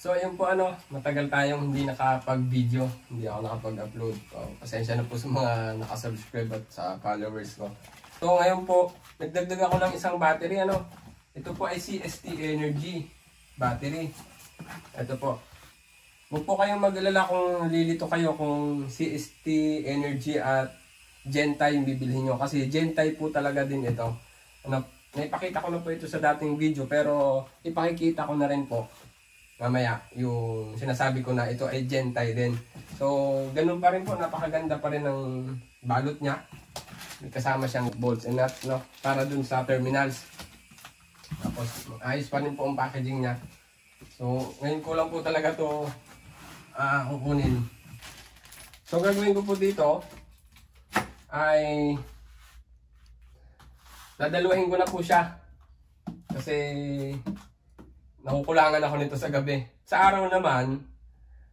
So ayun po matagal tayong hindi nakapag-video, hindi ako nakapag-upload. So, pasensya na po sa mga nakasubscribe at sa followers ko. So ngayon po, nagdagdag ako ng isang battery Ito po ay CST Energy battery. Ito po. Huwag po kayong mag-alala kung lilito kayo kung CST Energy at Gentile yung bibilhin nyo. Kasi Gentile po talaga din ito. Naipakita ko na po ito sa dating video pero ipakikita ko na rin po mamaya yung sinasabi ko na ito ay Gentile din. So ganun pa rin po, napakaganda pa rin ng balot niya. May kasama siyang bolts and nuts para dun sa terminals. Tapos ayos pa rin po ang packaging niya. So ngayon ko lang po talaga to kukunin. So gagawin ko po dito ay dadaluhin ko na po siya kasi nakukulangan ako nito sa gabi. Sa araw naman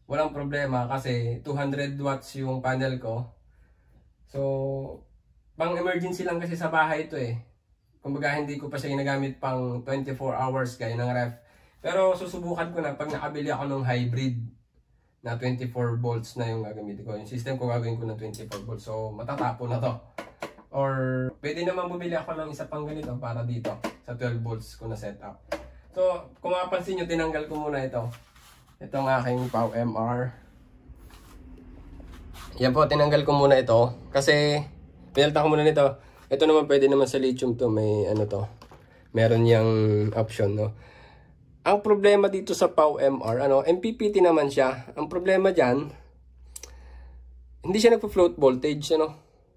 walang problema kasi 200 watts yung panel ko. So pang emergency lang kasi sa bahay ito kumbaga hindi ko pa siya ginagamit pang 24 hours gaya ng ref. Pero susubukan ko na pag nakabili ako ng hybrid na 24 volts na yung gagamitin ko. Yung system ko gagawin ko ng 24 volts. So matatapo na to. Or pwede naman bumili ako ng isa pang ganito para dito sa 12 volts ko na setup. So kung mapansin nyo, tinanggal ko muna ito. Itong aking PowMR. Yan po, tinanggal ko muna ito. Kasi pinalitan ko muna nito. Ito naman pwede naman sa lithium to. May meron yang option Ang problema dito sa PowMR, MPPT naman siya. Ang problema dyan, hindi siya nagpo-float voltage,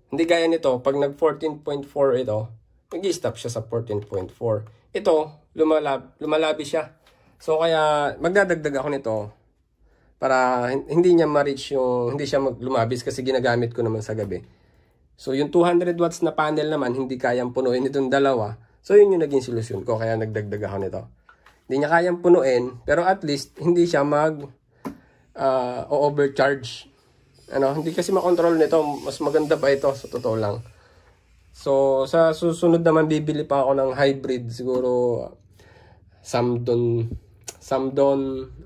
Hindi gaya nito, pag nag 14.4 ito, mag-i-stop siya sa 14.4. Ito, lumalabi siya. So kaya magdadagdag ako nito para hindi niya ma-reach hindi siya lumabis kasi ginagamit ko naman sa gabi. So yung 200 watts na panel naman, hindi kayang punuin itong dalawa. So yun yung naging solusyon ko, kaya nagdagdag ako nito. Hindi niya kayang punuin, pero at least hindi siya overcharge. Hindi kasi makontrol nito, mas maganda pa ito sa totoo lang. So sa susunod naman bibili pa ako ng hybrid, siguro Samdon,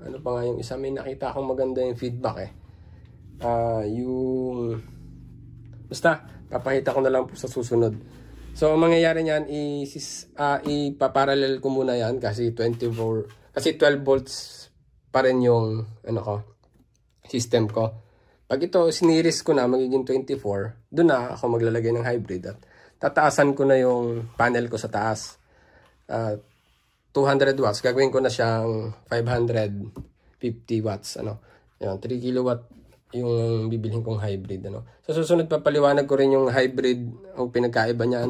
ano pa nga yung isa, may nakita akong maganda yung feedback basta papakita ko na lang po sa susunod. So ang mangyayari niyan ipaparallel ko muna yan kasi 12 volts pa rin yung system ko. Pag ito siniris ko na magiging 24, doon na ako maglalagay ng hybrid at tataasan ko na yung panel ko sa taas. 200 watts, gagawin ko na siyang 550 watts, Yan, 3 kilowatt yung bibilhin kong hybrid, Sa susunod papaliwanag ko rin yung hybrid, ang pinagkaiba niya,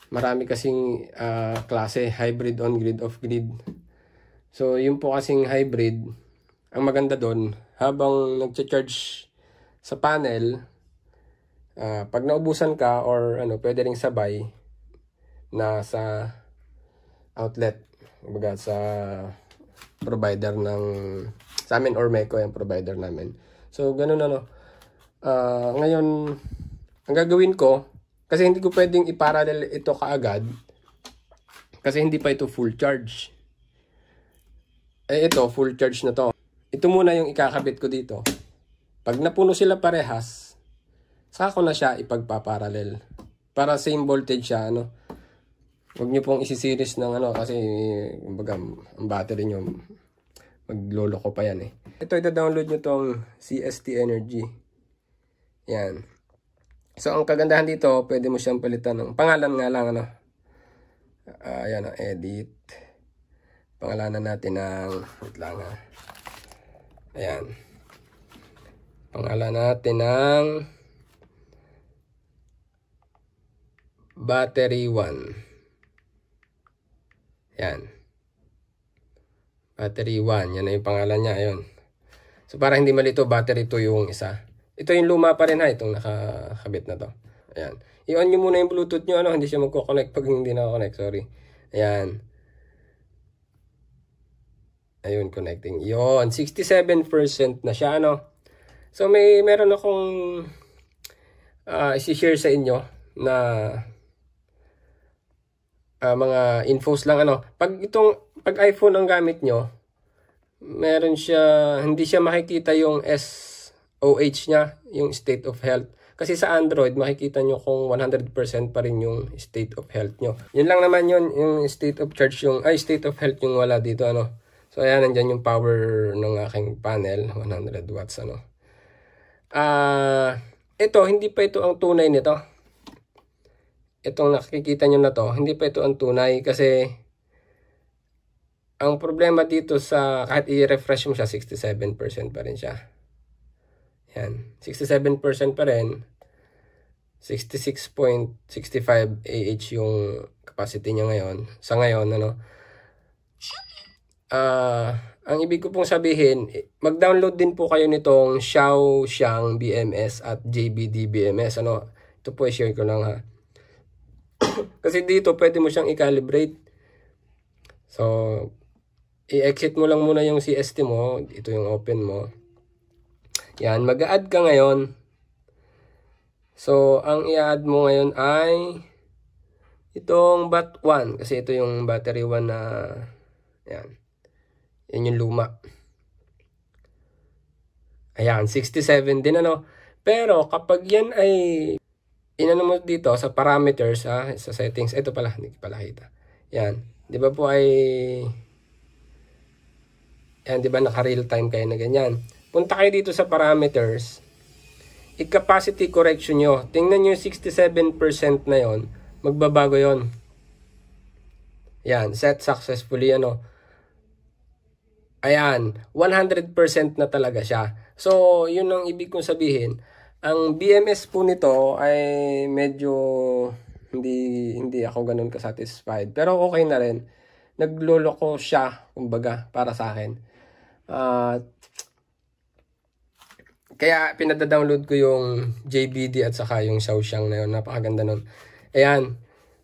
Marami kasing klase, hybrid on-grid, off-grid. So, yung po kasing hybrid, ang maganda doon, habang nag-charge sa panel, pag naubusan ka or pwede ring sabay na sa outlet, kumbaga sa provider sa amin or Meco yung provider namin. So ganun ngayon ang gagawin ko, kasi hindi ko pwedeng iparallel ito kaagad kasi hindi pa ito full charge. Ito full charge na to. Ito muna yung ikakabit ko dito. Pag napuno sila parehas, saka ko na siya ipagpaparallel para same voltage siya, Huwag nyo pong isi-series ng kasi kumbaga ang battery nyo magloloko pa yan Ito, ita-download nyo tong CST Energy. Yan. So ang kagandahan dito, pwede mo siyang palitan ng pangalan nga lang ayan edit. Pangalanan natin ng wait lang Ayan. Pangalan natin ng battery 1. Yan. Battery 1. Yan na yung pangalan niya. Ayun. So, para hindi malito, battery 2 yung isa. Ito yung luma pa rin itong nakakabit na to. Ayan. I-on nyo muna yung Bluetooth nyo. Hindi siya magkoconnect pag hindi nakakonect. Sorry. Ayan. Ayun, connecting. Yun. 67% na siya, So, meron akong isi-share sa inyo na mga infos lang Pag iPhone ang gamit nyo, meron siya, hindi siya makikita yung SOH niya, yung state of health. Kasi sa Android, makikita nyo kung 100% pa rin yung state of health nyo. Yun lang naman yun, yung state of charge state of health yung wala dito, ano. So, ayan, nandyan yung power ng aking panel, 100 watts, ano. Ito, hindi pa ito ang tunay nito. Itong nakikita nyo na to, hindi pa ito ang tunay kasi ang problema dito sa, kahit i-refresh mo siya, 67% pa rin siya. Yan, 67% pa rin. 66.65 AH yung capacity niya ngayon. Sa ngayon, ano. Ang ibig ko pong sabihin, mag-download din po kayo nitong Xiaoxiang BMS at JBD BMS. Ano, ito po i-share ko lang ha. Kasi dito, pwede mo siyang i-calibrate. So, i-exit mo lang muna yung CST mo. Ito yung open mo. Yan, mag-add ka ngayon. So, ang i-add mo ngayon ay itong BAT1. Kasi ito yung battery 1 na, yan. Yan yung luma. Ayan, 67 din, ano. Pero, kapag yan ay, inano mo dito sa parameters, sa settings, ito pala, hindi pala kita. Yan, di ba po ay, yan, di ba naka-real time kayo na ganyan. Punta kayo dito sa parameters, i-capacity correction nyo. Tingnan nyo yung 67% na yon, magbabago yon. Yan, set successfully, ano. Ayan, 100% na talaga siya. So, yun ang ibig kong sabihin. Ang BMS po nito ay medyo hindi ako ganun ka-satisfied. Pero okay na rin. Nagloloko siya, kumbaga, para sa akin. Kaya pinada-download ko yung JBD at saka yung Xiaoxiang na yun. Napakaganda nun. Ayan,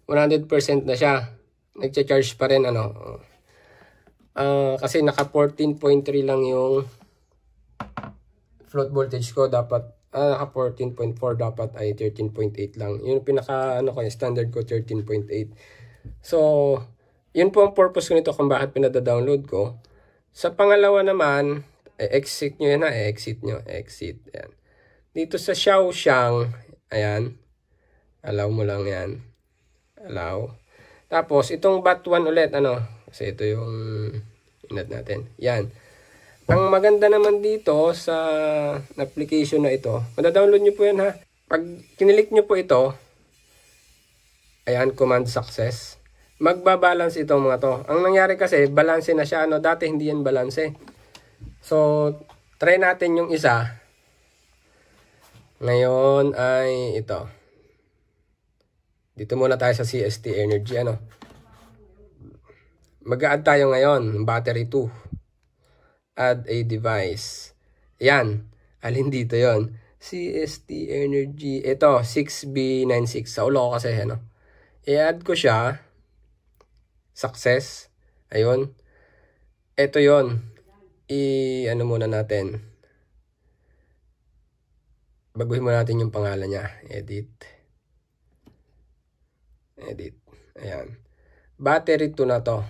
100% na siya. Nagcha-charge pa rin, ano. Kasi naka 14.3 lang yung float voltage ko. Dapat, naka 14.4, dapat ay 13.8 lang. Yung pinaka, standard ko, 13.8. So, yun po ang purpose ko nito kung bakit pinada-download ko. Sa pangalawa naman, exit nyo yan exit nyo, exit, yan. Dito sa Xiaoxiang, ayan, allow mo lang yan, allow. Tapos, itong BAT1 ulit, ano, kasi ito yung inad natin, yan. Ang maganda naman dito sa application na ito, mada-download nyo po yan ha. Pag kinilik nyo po ito, ayan, command success, magbabalance itong mga to. Ang nangyari kasi, balance na siya, ano, dati hindi yan balance. So, try natin yung isa. Ngayon ay ito. Dito muna tayo sa CST Energy, ano. Mag-a-add tayo ngayon, battery 2. Add a device. Yan. Alin dito yon? CST Energy. Ito, 6B96. Sa ulo ko kasi, ano. I-add ko siya. Success. Ayun. Ito yon. Ano muna natin. Baguhin muna natin yung pangalan niya. Edit. Ayan. Battery 2 na to.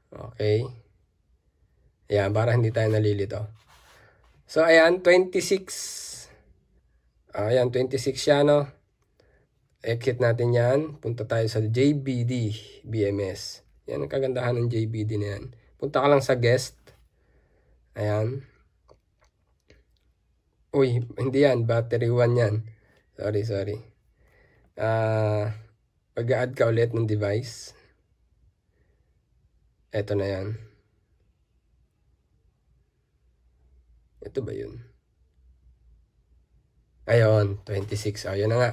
Okay. Ayan, para hindi tayo nalilito. So, ayan, 26. Ayan, 26 siya, no? Exit natin yan. Punta tayo sa JBD BMS. Yan ang kagandahan ng JBD na yan. Punta ka lang sa guest. Ayan. Uy, hindi yan. Battery 1 yan. Sorry. Pag-add ka ulit ng device. Ito na yan. Ito ba yun? Ayun, 26. Ayun na nga.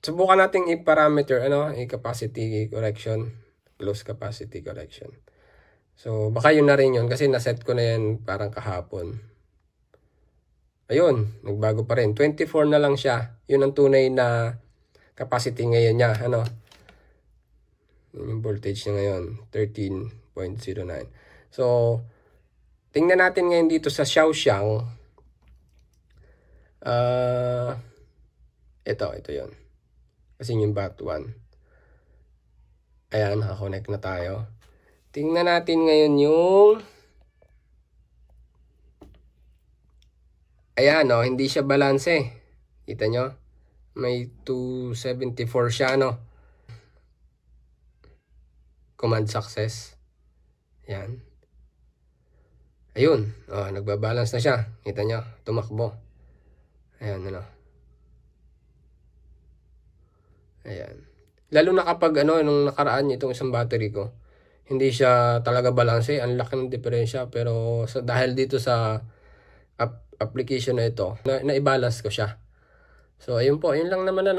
Subukan natin i-parameter, i-capacity correction. Close capacity correction. So, baka yun na rin yun kasi naset ko na yan parang kahapon. Ayun, nagbago pa rin. 24 na lang siya. Yun ang tunay na capacity ngayon niya. Yun yung voltage niya ngayon. 13.09. So, tingnan natin ngayon dito sa Xiaoxiang. Ito yun. Kasi yung BAT1. Ayan, nakakonect na tayo. Tingnan natin ngayon yung... Ayan, no? Hindi siya balanse. Kita nyo? May 274 siya, no? Command success. Ayan. Ayun. Oh, nagbabalance na siya. Kita nyo? Tumakbo. Ayan, ano? Ayan. Lalo na kapag, nung nakaraan itong isang battery ko, hindi siya talaga balanse. Ang laki ng diferensya. Pero dahil dito sa application na ito, na-balance ko siya. So, ayun po. Yun lang naman,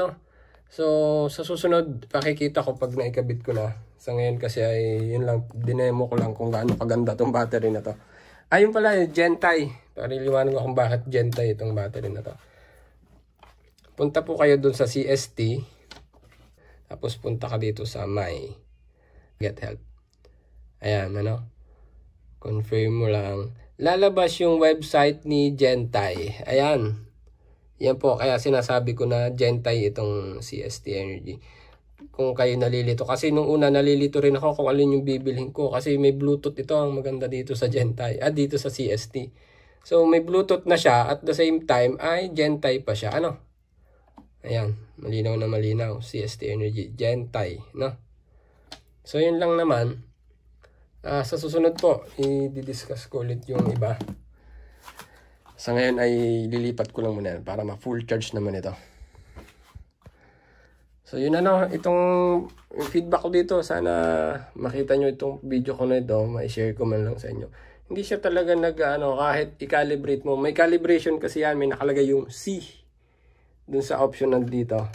So, sa susunod, pakikita ko pag naikabit ko na. Sa ngayon kasi ay, yun lang, dinemo ko lang kung gaano kaganda itong battery na to. Ayun pala, Gentay. Pariliwanag ko kung bakit Gentay itong battery na to. Punta po kayo dun sa CST. Tapos punta ka dito sa My Get Help. Ayan, confirm mo lang. Lalabas yung website ni Gentay. Ayan. Yan po, kaya sinasabi ko na Gentay itong CST Energy. Kung kayo nalilito. Kasi nung una nalilito rin ako kung alin yung bibilhin ko. Kasi may Bluetooth ito ang maganda dito sa Gentay. Dito sa CST. So may Bluetooth na siya. At the same time ay Gentay pa siya. Ayan. Malinaw na malinaw. CST Energy. Gentay. So yun lang naman. Sa susunod po, i-discuss ko ulit yung iba. Sa ngayon ay lilipat ko lang muna para ma-full charge naman ito. So yun itong feedback ko dito. Sana makita nyo itong video ko na ito. Ma-share ko man lang sa inyo. Hindi siya talaga kahit i-calibrate mo. May calibration kasi yan. May nakalagay yung C. Dun sa option nandito.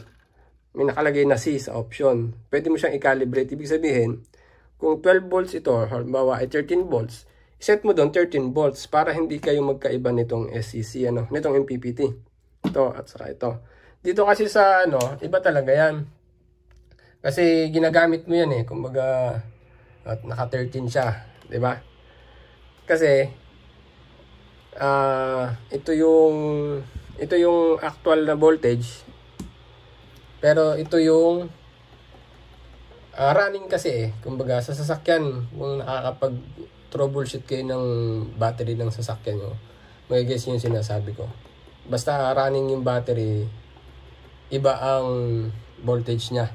May nakalagay na C sa option. Pwede mo siyang i-calibrate. Ibig sabihin, kung 12 volts ito, halimbawa ay 13 volts, set mo doon 13 volts para hindi kayo magkaiba nitong SEC, nitong MPPT. Ito at saka ito. Dito kasi sa iba talaga yan. Kasi ginagamit mo yan kumbaga at naka 13 siya, 'di ba? Kasi ito yung actual na voltage. Pero ito yung running kasi kumbaga sa sasakyan kung nakakapag troubleshoot kayo ng battery ng sasakyan nyo, magigess yung sinasabi ko. Basta running yung battery, iba ang voltage niya.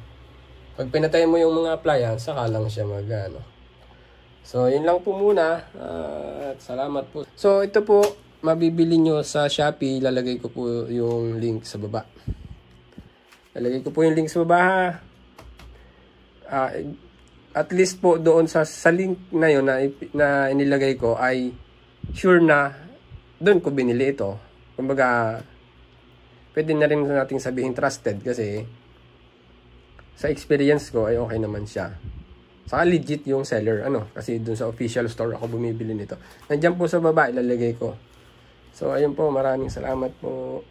Pag pinatay mo yung mga appliance, saka lang siya So, yun lang po muna. At salamat po. So, ito po, mabibili nyo sa Shopee. Lalagay ko po yung link sa baba. Lalagay ko po yung link sa baba, at least po doon sa link na yun na inilagay ko ay sure na doon ko binili ito. Kumbaga, pwede na rin nating sabihin trusted kasi sa experience ko ay okay naman siya. Saka legit yung seller, kasi doon sa official store ako bumibili nito. Nandiyan po sa baba, ilalagay ko. So, ayun po, maraming salamat po.